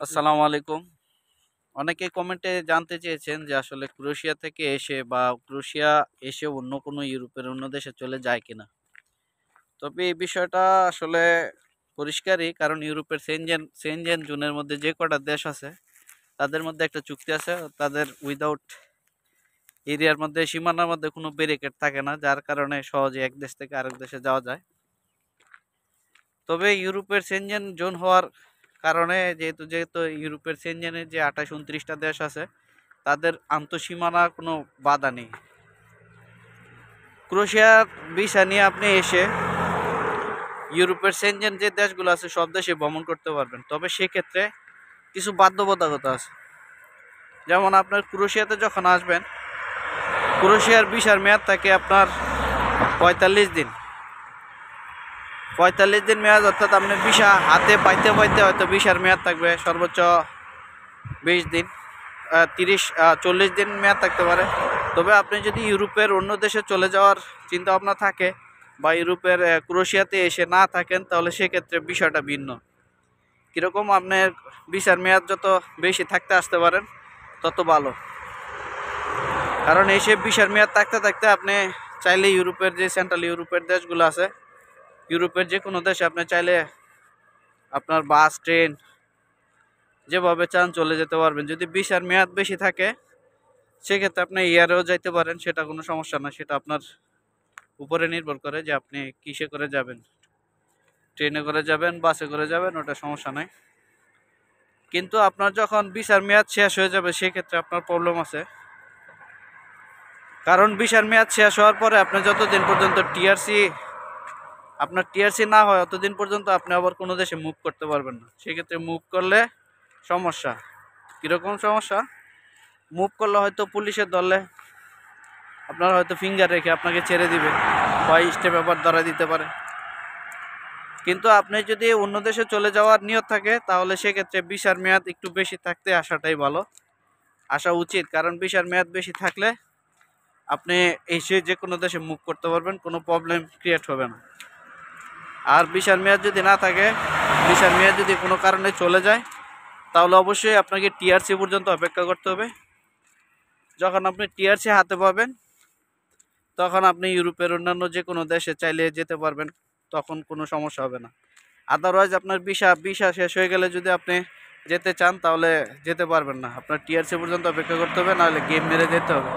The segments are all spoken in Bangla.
আসসালামু আলাইকুম। অনেকে কমেন্টে জানতে চেয়েছেন যে আসলে ক্রোয়েশিয়া থেকে এসে বা ক্রোয়েশিয়া এসে অন্য কোনো ইউরোপের অন্য দেশে চলে যায় কিনা। তবে এই বিষয়টা আসলে পরিষ্কারই, কারণ ইউরোপের সেনজেন জোনের মধ্যে যে কটা দেশ আছে তাদের মধ্যে একটা চুক্তি আছে, তাদের উইদাউট এরিয়ার মধ্যে সীমানার মধ্যে কোনো ব্যারিকেড থাকে না, যার কারণে সহজে এক দেশ থেকে আরেক দেশে যাওয়া যায়। তবে ইউরোপের সেনজেন জোন হওয়ার কারণে যেহেতু যেহেতু ইউরোপের সেনজেনের যে 28-29টা দেশ আছে তাদের আন্তঃসীমানা কোনো বাধা নেই। ক্রোয়েশিয়ার ভিসা নিয়ে আপনি এসে ইউরোপের সেনজেন যে দেশগুলো আছে সব দেশে ভ্রমণ করতে পারবেন, তবে সেক্ষেত্রে কিছু বাধ্যবাধকতা আছে। যেমন আপনার ক্রোয়েশিয়াতে যখন আসবেন, ক্রোয়েশিয়ার ভিসার মেয়াদ থাকে আপনার 45 দিন। 45 দিন মেয়াদ, অর্থাৎ আপনি ভিসা হাতে পাইতে পাইতে হয়তো ভিসার মেয়াদ থাকবে সর্বোচ্চ 20 দিন, 40 দিন মেয়াদ থাকতে পারে। তবে আপনি যদি ইউরোপের অন্য দেশে চলে যাওয়ার চিন্তা ভাবনা থাকে বা ইউরোপের ক্রোয়েশিয়াতে এসে না থাকেন, তাহলে সেক্ষেত্রে বিষয়টা ভিন্ন। কীরকম, আপনার ভিসার মেয়াদ যত বেশি থাকতে আসতে পারেন তত ভালো, কারণ এসে ভিসার মেয়াদ থাকতে থাকতে আপনি চাইলে ইউরোপের যে সেন্ট্রাল ইউরোপের দেশগুলো আছে, ইউরোপের যে কোনো দেশে আপনি চাইলে আপনার বাস ট্রেন যেভাবে চান চলে যেতে পারবেন। যদি ভিসার মেয়াদ বেশি থাকে সেক্ষেত্রে আপনি এয়ারেও যাইতে পারেন, সেটা কোনো সমস্যা না। সেটা আপনার উপরে নির্ভর করে যে আপনি কিসে করে যাবেন, ট্রেনে করে যাবেন, বাসে করে যাবেন, ওটা সমস্যা নাই। কিন্তু আপনার যখন ভিসার মেয়াদ শেষ হয়ে যাবে সেক্ষেত্রে আপনার প্রবলেম আছে, কারণ ভিসার মেয়াদ শেষ হওয়ার পরে আপনি যতদিন পর্যন্ত আপনার টিআরসি না হয় অতদিন পর্যন্ত আপনি আবার কোনো দেশে মুভ করতে পারবেন না। সেক্ষেত্রে মুভ করলে সমস্যা। কীরকম সমস্যা? মুভ করলে হয়তো পুলিশের ধরলে আপনার হয়তো ফিঙ্গার রেখে আপনাকে ছেড়ে দিবে বা স্টে পেপার ধরা দিতে পারে। কিন্তু আপনি যদি অন্য দেশে চলে যাওয়ার নিয়ত থাকে তাহলে সেক্ষেত্রে ভিসার মেয়াদ একটু বেশি থাকতে আসাটাই ভালো, আসা উচিত। কারণ ভিসার মেয়াদ বেশি থাকলে আপনি এসে যে কোনো দেশে মুভ করতে পারবেন, কোনো প্রবলেম ক্রিয়েট হবে না। আর ভিসার মেয়াদ যদি না থাকে, ভিসার মেয়াদ যদি কোনো কারণে চলে যায়, তাহলে অবশ্যই আপনাকে টিআরসি পর্যন্ত অপেক্ষা করতে হবে। যখন আপনি টিআরসি হাতে পাবেন তখন আপনি ইউরোপের অন্যান্য যে কোনো দেশে চাইলে যেতে পারবেন, তখন কোনো সমস্যা হবে না। আদারওয়াইজ আপনার ভিসা শেষ হয়ে গেলে যদি আপনি যেতে চান তাহলে যেতে পারবেন না, আপনার টিআরসি পর্যন্ত অপেক্ষা করতে হবে, নাহলে গেম মেরে যেতে হবে।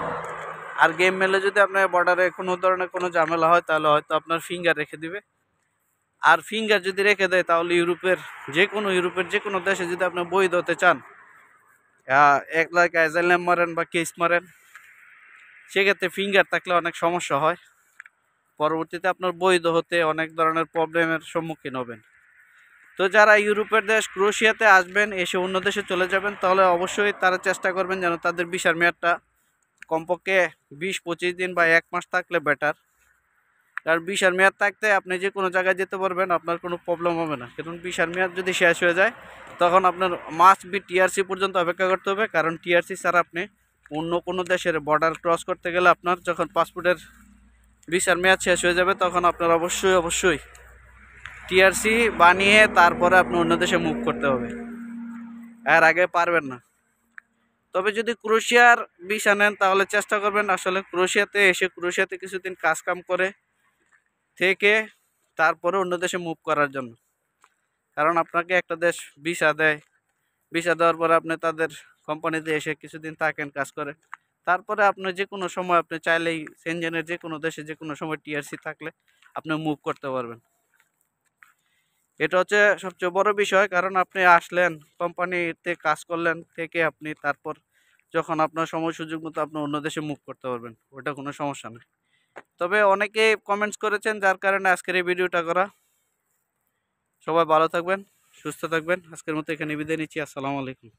আর গেম মেলে যদি আপনার বর্ডারে কোনো ধরনের কোনো ঝামেলা হয় তাহলে হয়তো আপনার ফিঙ্গার রেখে দিবে। আর ফিঙ্গার যদি রেখে দেয় তাহলে ইউরোপের যে কোনো দেশে যদি আপনি বৈধ হতে চান, 1 লাখ অ্যাজাইলাম মারেন বা কেস মারেন, সেক্ষেত্রে ফিঙ্গার থাকলে অনেক সমস্যা হয়। পরবর্তীতে আপনার বৈধ হতে অনেক ধরনের প্রবলেমের সম্মুখীন হবেন। তো যারা ইউরোপের দেশ ক্রোয়েশিয়াতে আসবেন, এসে অন্য দেশে চলে যাবেন, তাহলে অবশ্যই তারা চেষ্টা করবেন যেন তাদের ভিসার মেয়াদটা কমপক্ষে 20-25 দিন বা 1 মাস থাকলে বেটার। কারণ ভিসার মেয়াদ থাকতে আপনি যে কোনো জায়গায় যেতে পারবেন, আপনার কোনো প্রবলেম হবে না। কারণ ভিসার মেয়াদ যদি শেষ হয়ে যায় তখন আপনার মাস্ট বি টিআরসি পর্যন্ত অপেক্ষা করতে হবে, কারণ টিআরসি ছাড়া আপনি অন্য কোনো দেশের বর্ডার ক্রস করতে গেলে আপনার যখন পাসপোর্টের ভিসার মেয়াদ শেষ হয়ে যাবে তখন আপনার অবশ্যই টিআরসি বানিয়ে তারপরে আপনি অন্য দেশে মুভ করতে হবে, এর আগে পারবেন না। তবে যদি ক্রোয়েশিয়ার ভিসা নেন তাহলে চেষ্টা করবেন আসলে ক্রোয়েশিয়াতে এসে ক্রোয়েশিয়াতে কিছুদিন কাজ কাম করে থেকে তারপরে অন্য দেশে মুভ করার জন্য। কারণ আপনাকে একটা দেশ ভিসা দেয়, ভিসা দেওয়ার পরে আপনি তাদের কোম্পানিতে এসে কিছুদিন থাকেন, কাজ করে, তারপরে আপনি যে কোনো সময় আপনি চাইলেই সেনজেনের যে কোনো দেশে যে কোনো সময় টিআরসি থাকলে আপনি মুভ করতে পারবেন। এটা হচ্ছে সবচেয়ে বড় বিষয়, কারণ আপনি আসলেন কোম্পানিতে কাজ করলেন থেকে আপনি তারপর যখন আপনার সময় সুযোগ মতো আপনি অন্য দেশে মুভ করতে পারবেন, ওটা কোনো সমস্যা নেই। তবে অনেকে কমেন্টস করেছেন যার কারণে আজকের এই ভিডিওটা করা। সবাই ভালো থাকবেন, সুস্থ থাকবেন। আজকের মতো এখানে বিদায় নিচ্ছি। আসসালামু আলাইকুম।